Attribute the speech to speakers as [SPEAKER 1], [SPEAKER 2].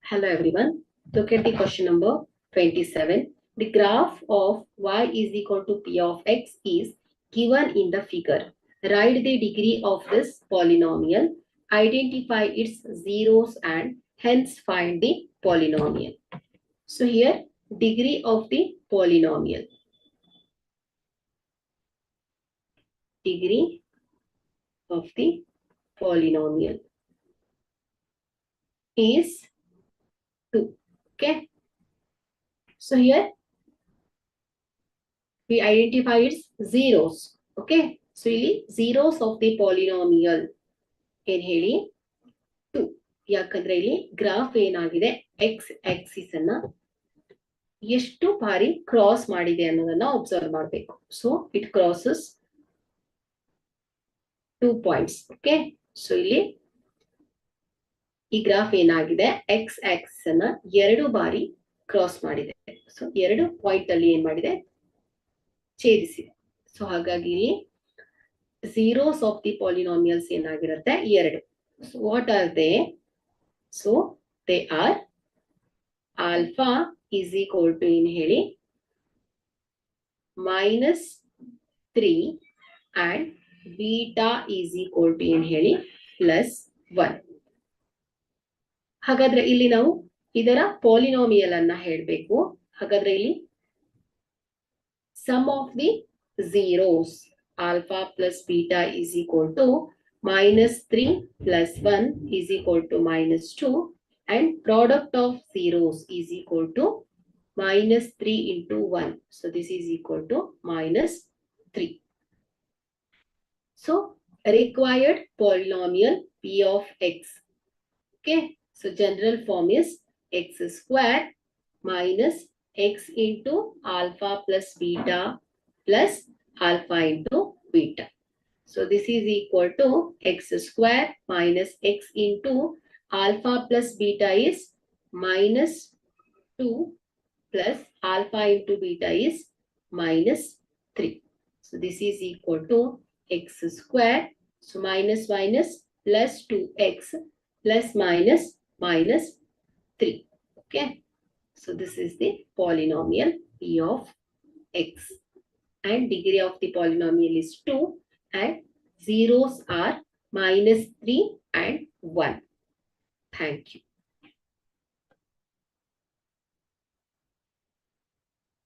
[SPEAKER 1] Hello everyone. Look at the question number 27. The graph of y is equal to p of x is given in the figure. Write the degree of this polynomial. Identify its zeros and hence find the polynomial. So here degree of the polynomial. Degree of the polynomial is 2. Okay. So here we identify its zeros. Okay. So ಇಲ್ಲಿ zeros of the polynomial ಏನ್ ಹೇಳಿ 2. ಯಾಕಂದ್ರೆ ಇಲ್ಲಿ graph ಏನಾಗಿದೆ X Axis ಅನ್ನ ಎಷ್ಟು ಬಾರಿ cross ಮಾಡಿದೆ ಅನ್ನೋದನ್ನ ಅಬ್ಸರ್ವ್ ಮಾಡಬೇಕು. So it crosses 2 points. Okay. So ಇಲ್ಲಿ ಈ ಗ್ರಾಫ್ ಏನಾಗಿದೆ ಎಕ್ಸ್ ಆಕ್ಸಿಸ್ ಅನ್ನ 2 ಬಾರಿ ಕ್ರಾಸ್ ಮಾಡಿದೆ. ಸೊ 2 ಪಾಯಿಂಟ್ ಅಲ್ಲಿ ಏನ್ ಮಾಡಿದೆ ಛೇದಿಸಿದೆ. ಸೊ ಹಾಗಾಗಿ ಇಲ್ಲಿ zeros of the polynomials ಏನಾಗಿರುತ್ತೆ 2. So what are they? So they are alpha is equal to in ಹೇಳಿ -3 and beta is equal to in ಹೇಳಿ +1. ಹಾಗಾದ್ರೆ ಇಲ್ಲಿ ನಾವು ಇದರ ಪಾಲಿನಾಮಿಯಲ್ ಅನ್ನ ಹೇಳಬೇಕು. ಹಾಗಾದ್ರೆ ಇಲ್ಲಿ sum of the zeros alpha plus beta is equal to -3 plus 1 is equal to -2 and product of zeros is equal to -3 into 1. So this is equal to -3. So required polynomial p of x. Okay. So general form is x square minus x into alpha plus beta plus alpha into beta. So this is equal to x square minus x into alpha plus beta is -2 plus alpha into beta is -3. So this is equal to x square. So minus minus plus 2x plus minus -3. Okay. So this is the polynomial p of x. And degree of the polynomial is 2 and zeros are -3 and 1. Thank you.